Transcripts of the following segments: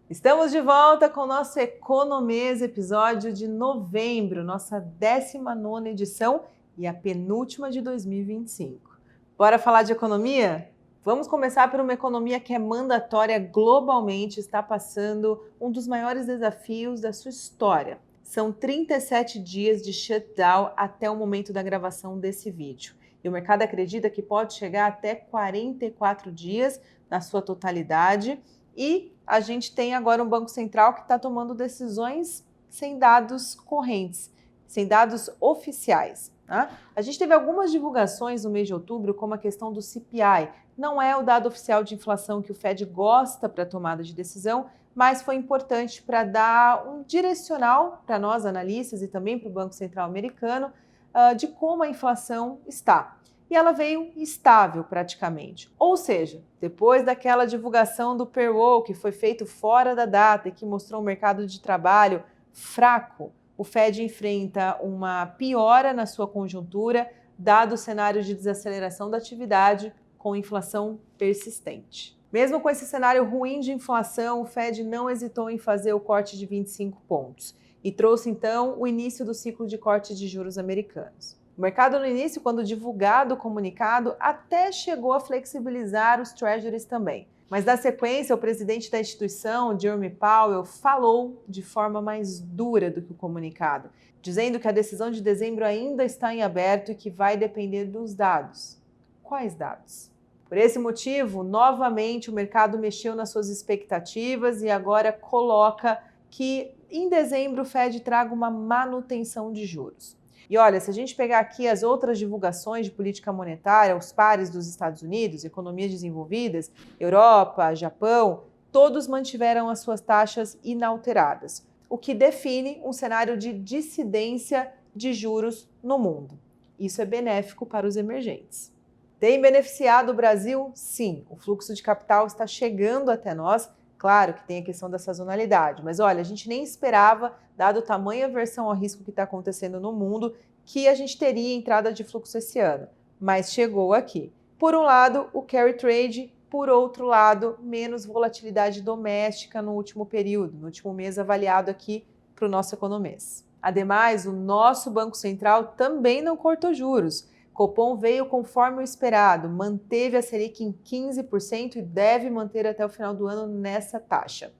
Estamos de volta com o nosso Economês, episódio de novembro, nossa 19ª edição e a penúltima de 2025. Bora falar de economia? Vamos começar por uma economia que é mandatória globalmente, está passando um dos maiores desafios da sua história. São 37 dias de shutdown até o momento da gravação desse vídeo. E o mercado acredita que pode chegar até 44 dias na sua totalidade. E a gente tem agora um Banco Central que está tomando decisões sem dados correntes, sem dados oficiais. Né? A gente teve algumas divulgações no mês de outubro, como a questão do CPI. Não é o dado oficial de inflação que o Fed gosta para a tomada de decisão, mas foi importante para dar um direcional para nós, analistas, e também para o Banco Central americano, de como a inflação está. E ela veio estável praticamente. Ou seja, depois daquela divulgação do payroll que foi feito fora da data e que mostrou um mercado de trabalho fraco, o Fed enfrenta uma piora na sua conjuntura, dado o cenário de desaceleração da atividade com inflação persistente. Mesmo com esse cenário ruim de inflação, o Fed não hesitou em fazer o corte de 25 pontos e trouxe então o início do ciclo de corte de juros americanos. O mercado no início, quando divulgado o comunicado, até chegou a flexibilizar os treasuries também. Mas na sequência, o presidente da instituição, Jerome Powell, falou de forma mais dura do que o comunicado, dizendo que a decisão de dezembro ainda está em aberto e que vai depender dos dados. Quais dados? Por esse motivo, novamente, o mercado mexeu nas suas expectativas e agora coloca que em dezembro o Fed traga uma manutenção de juros. E olha, se a gente pegar aqui as outras divulgações de política monetária, os pares dos Estados Unidos, economias desenvolvidas, Europa, Japão, todos mantiveram as suas taxas inalteradas, o que define um cenário de dissidência de juros no mundo. Isso é benéfico para os emergentes. Tem beneficiado o Brasil? Sim, o fluxo de capital está chegando até nós. Claro que tem a questão da sazonalidade, mas olha, a gente nem esperava, dado o tamanho aversão ao risco que está acontecendo no mundo, que a gente teria entrada de fluxo esse ano, mas chegou aqui. Por um lado, o carry trade, por outro lado, menos volatilidade doméstica no último período, no último mês avaliado aqui para o nosso economês. Ademais, o nosso Banco Central também não cortou juros. Copom veio conforme o esperado, manteve a Selic em 15% e deve manter até o final do ano nessa taxa.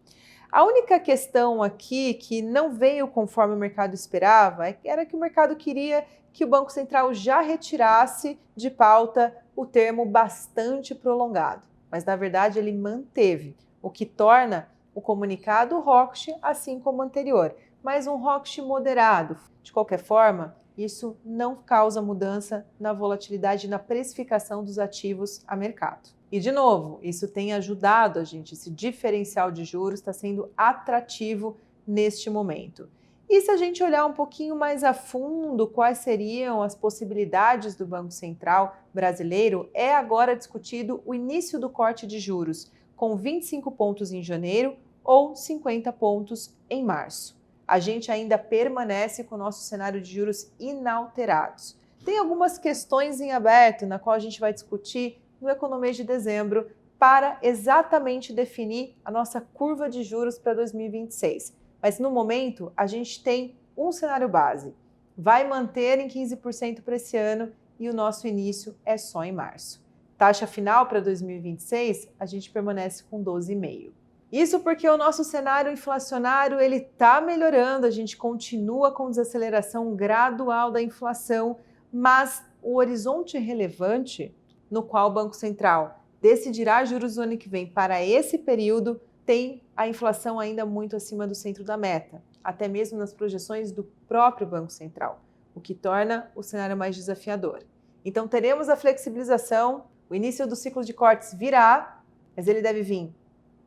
A única questão aqui que não veio conforme o mercado esperava era que o mercado queria que o Banco Central já retirasse de pauta o termo bastante prolongado, mas na verdade ele manteve, o que torna o comunicado hawkish assim como o anterior, mas um hawkish moderado. De qualquer forma, isso não causa mudança na volatilidade e na precificação dos ativos a mercado. E, de novo, isso tem ajudado a gente, esse diferencial de juros está sendo atrativo neste momento. E se a gente olhar um pouquinho mais a fundo quais seriam as possibilidades do Banco Central brasileiro, é agora discutido o início do corte de juros, com 25 pontos em janeiro ou 50 pontos em março. A gente ainda permanece com o nosso cenário de juros inalterados. Tem algumas questões em aberto, na qual a gente vai discutir no Economês de dezembro, para exatamente definir a nossa curva de juros para 2026. Mas no momento, a gente tem um cenário base. Vai manter em 15% para esse ano e o nosso início é só em março. Taxa final para 2026, a gente permanece com 12,5%. Isso porque o nosso cenário inflacionário ele está melhorando, a gente continua com desaceleração gradual da inflação, mas o horizonte relevante no qual o Banco Central decidirá juros no ano que vem para esse período tem a inflação ainda muito acima do centro da meta, até mesmo nas projeções do próprio Banco Central, o que torna o cenário mais desafiador. Então teremos a flexibilização, o início do ciclo de cortes virá, mas ele deve vir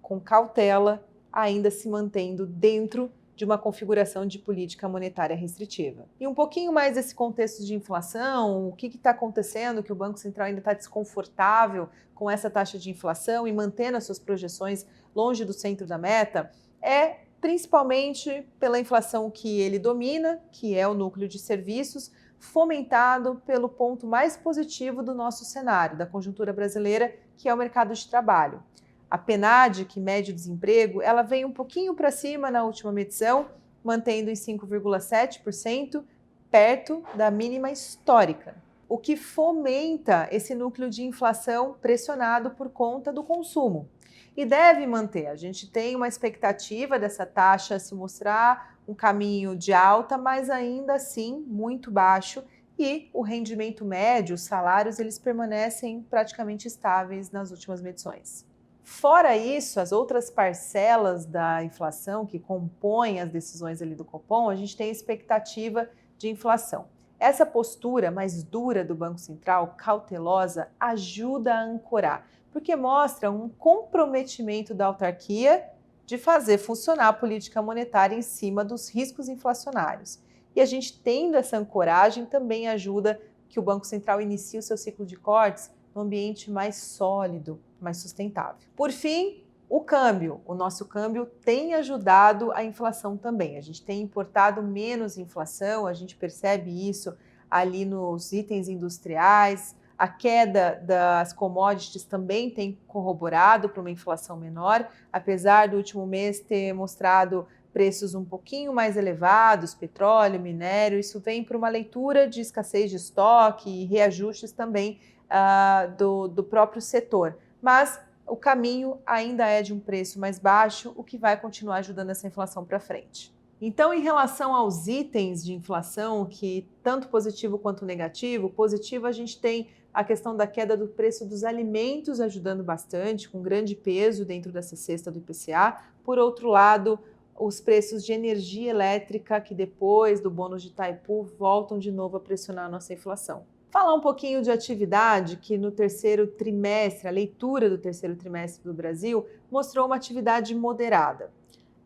com cautela, ainda se mantendo dentro de uma configuração de política monetária restritiva. E um pouquinho mais desse contexto de inflação, o que está acontecendo, que o Banco Central ainda está desconfortável com essa taxa de inflação e mantendo as suas projeções longe do centro da meta, é principalmente pela inflação que ele domina, que é o núcleo de serviços, fomentado pelo ponto mais positivo do nosso cenário, da conjuntura brasileira, que é o mercado de trabalho. A PNAD, que mede o desemprego, ela vem um pouquinho para cima na última medição, mantendo em 5,7%, perto da mínima histórica, o que fomenta esse núcleo de inflação pressionado por conta do consumo. E deve manter. A gente tem uma expectativa dessa taxa se mostrar um caminho de alta, mas ainda assim muito baixo, e o rendimento médio, os salários, eles permanecem praticamente estáveis nas últimas medições. Fora isso, as outras parcelas da inflação que compõem as decisões ali do Copom, a gente tem a expectativa de inflação. Essa postura mais dura do Banco Central, cautelosa, ajuda a ancorar, porque mostra um comprometimento da autarquia de fazer funcionar a política monetária em cima dos riscos inflacionários. E a gente tendo essa ancoragem também ajuda que o Banco Central inicie o seu ciclo de cortes num ambiente mais sólido, mais sustentável. Por fim, o câmbio. O nosso câmbio tem ajudado a inflação também. A gente tem importado menos inflação, a gente percebe isso ali nos itens industriais. A queda das commodities também tem corroborado para uma inflação menor, apesar do último mês ter mostrado preços um pouquinho mais elevados, petróleo, minério. Isso vem por uma leitura de escassez de estoque e reajustes também do próprio setor. Mas o caminho ainda é de um preço mais baixo, o que vai continuar ajudando essa inflação para frente. Então, em relação aos itens de inflação, que tanto positivo quanto negativo, positivo a gente tem a questão da queda do preço dos alimentos ajudando bastante, com grande peso dentro dessa cesta do IPCA. Por outro lado, os preços de energia elétrica, que depois do bônus de Itaipu voltam de novo a pressionar a nossa inflação. Falar um pouquinho de atividade, que no terceiro trimestre, a leitura do terceiro trimestre do Brasil mostrou uma atividade moderada.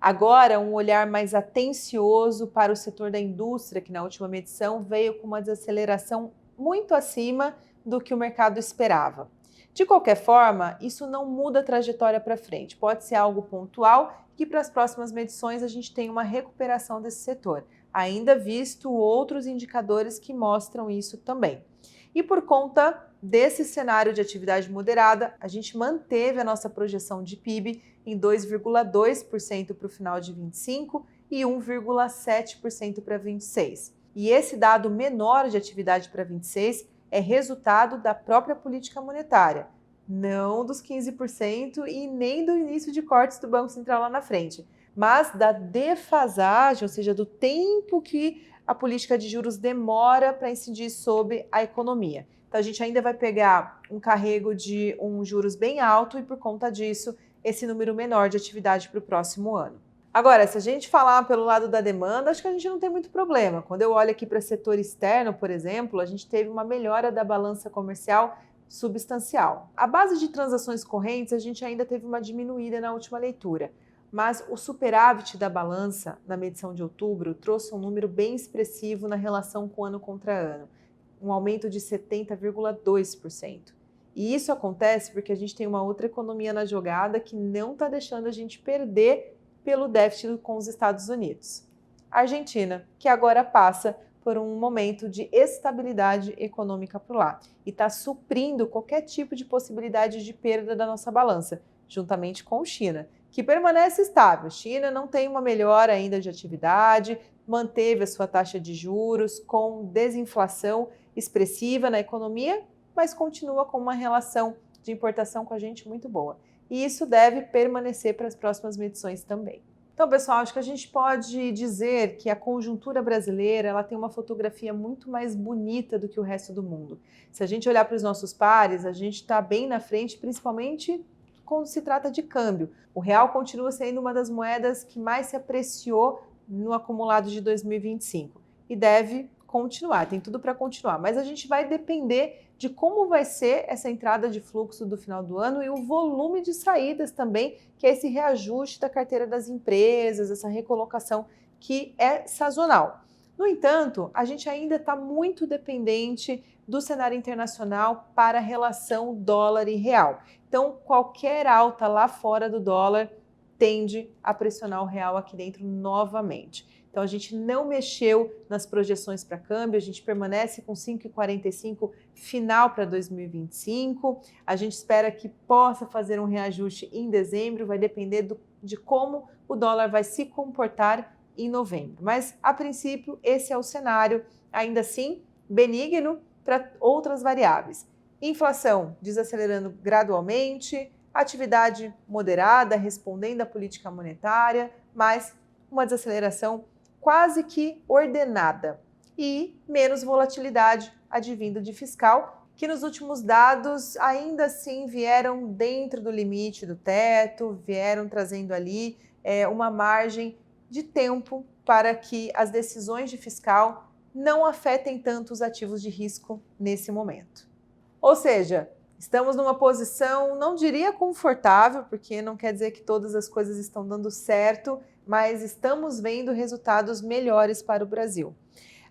Agora, um olhar mais atencioso para o setor da indústria, que na última medição veio com uma desaceleração muito acima do que o mercado esperava. De qualquer forma, isso não muda a trajetória para frente. Pode ser algo pontual que para as próximas medições a gente tenha uma recuperação desse setor, ainda visto outros indicadores que mostram isso também. E por conta desse cenário de atividade moderada, a gente manteve a nossa projeção de PIB em 2,2% para o final de 25 e 1,7% para 26. E esse dado menor de atividade para 26 é resultado da própria política monetária, não dos 15% e nem do início de cortes do Banco Central lá na frente, mas da defasagem, ou seja, do tempo que a política de juros demora para incidir sobre a economia. Então, a gente ainda vai pegar um carrego de juros bem alto e, por conta disso, esse número menor de atividade para o próximo ano. Agora, se a gente falar pelo lado da demanda, acho que a gente não tem muito problema. Quando eu olho aqui para o setor externo, por exemplo, a gente teve uma melhora da balança comercial substancial. A base de transações correntes, a gente ainda teve uma diminuída na última leitura. Mas o superávit da balança na medição de outubro trouxe um número bem expressivo na relação com ano contra ano, um aumento de 70,2%. E isso acontece porque a gente tem uma outra economia na jogada que não está deixando a gente perder pelo déficit com os Estados Unidos. A Argentina, que agora passa por um momento de estabilidade econômica por lá e está suprindo qualquer tipo de possibilidade de perda da nossa balança, juntamente com China, que permanece estável. China não tem uma melhora ainda de atividade, manteve a sua taxa de juros com desinflação expressiva na economia, mas continua com uma relação de importação com a gente muito boa. E isso deve permanecer para as próximas medições também. Então, pessoal, acho que a gente pode dizer que a conjuntura brasileira ela tem uma fotografia muito mais bonita do que o resto do mundo. Se a gente olhar para os nossos pares, a gente está bem na frente, principalmente quando se trata de câmbio. O real continua sendo uma das moedas que mais se apreciou no acumulado de 2025 e deve continuar, tem tudo para continuar, mas a gente vai depender de como vai ser essa entrada de fluxo do final do ano e o volume de saídas também, que é esse reajuste da carteira das empresas, essa recolocação que é sazonal. No entanto, a gente ainda está muito dependente do cenário internacional para a relação dólar e real. Então, qualquer alta lá fora do dólar tende a pressionar o real aqui dentro novamente. Então, a gente não mexeu nas projeções para câmbio, a gente permanece com 5,45 final para 2025. A gente espera que possa fazer um reajuste em dezembro, vai depender de como o dólar vai se comportar em novembro. Mas, a princípio, esse é o cenário, ainda assim, benigno para outras variáveis. Inflação desacelerando gradualmente, atividade moderada, respondendo à política monetária, mas uma desaceleração quase que ordenada e menos volatilidade advinda de fiscal, que nos últimos dados ainda assim vieram dentro do limite do teto, vieram trazendo ali uma margem de tempo para que as decisões de fiscal não afetem tanto os ativos de risco nesse momento. Ou seja, estamos numa posição, não diria confortável, porque não quer dizer que todas as coisas estão dando certo, mas estamos vendo resultados melhores para o Brasil.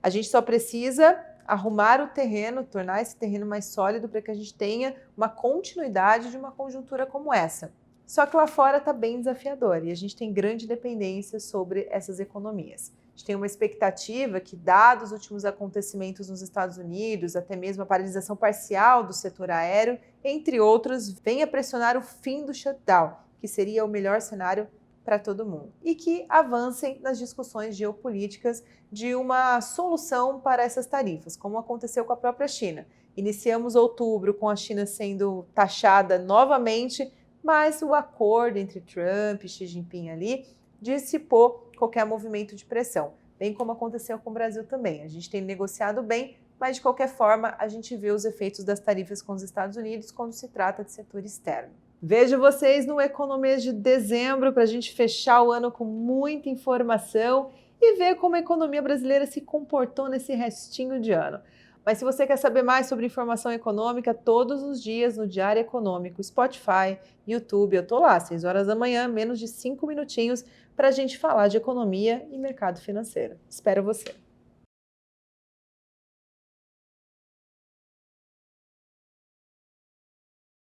A gente só precisa arrumar o terreno, tornar esse terreno mais sólido para que a gente tenha uma continuidade de uma conjuntura como essa. Só que lá fora está bem desafiador e a gente tem grande dependência sobre essas economias. A gente tem uma expectativa que, dados os últimos acontecimentos nos Estados Unidos, até mesmo a paralisação parcial do setor aéreo, entre outros, venha pressionar o fim do shutdown, que seria o melhor cenário para todo mundo, e que avancem nas discussões geopolíticas de uma solução para essas tarifas, como aconteceu com a própria China. Iniciamos outubro com a China sendo taxada novamente, mas o acordo entre Trump e Xi Jinping ali dissipou qualquer movimento de pressão, bem como aconteceu com o Brasil também. A gente tem negociado bem, mas de qualquer forma a gente vê os efeitos das tarifas com os Estados Unidos quando se trata de setor externo. Vejo vocês no Economês de dezembro para a gente fechar o ano com muita informação e ver como a economia brasileira se comportou nesse restinho de ano. Mas se você quer saber mais sobre informação econômica, todos os dias no Diário Econômico, Spotify, YouTube, eu tô lá, 6 horas da manhã, menos de 5 minutinhos, para a gente falar de economia e mercado financeiro. Espero você!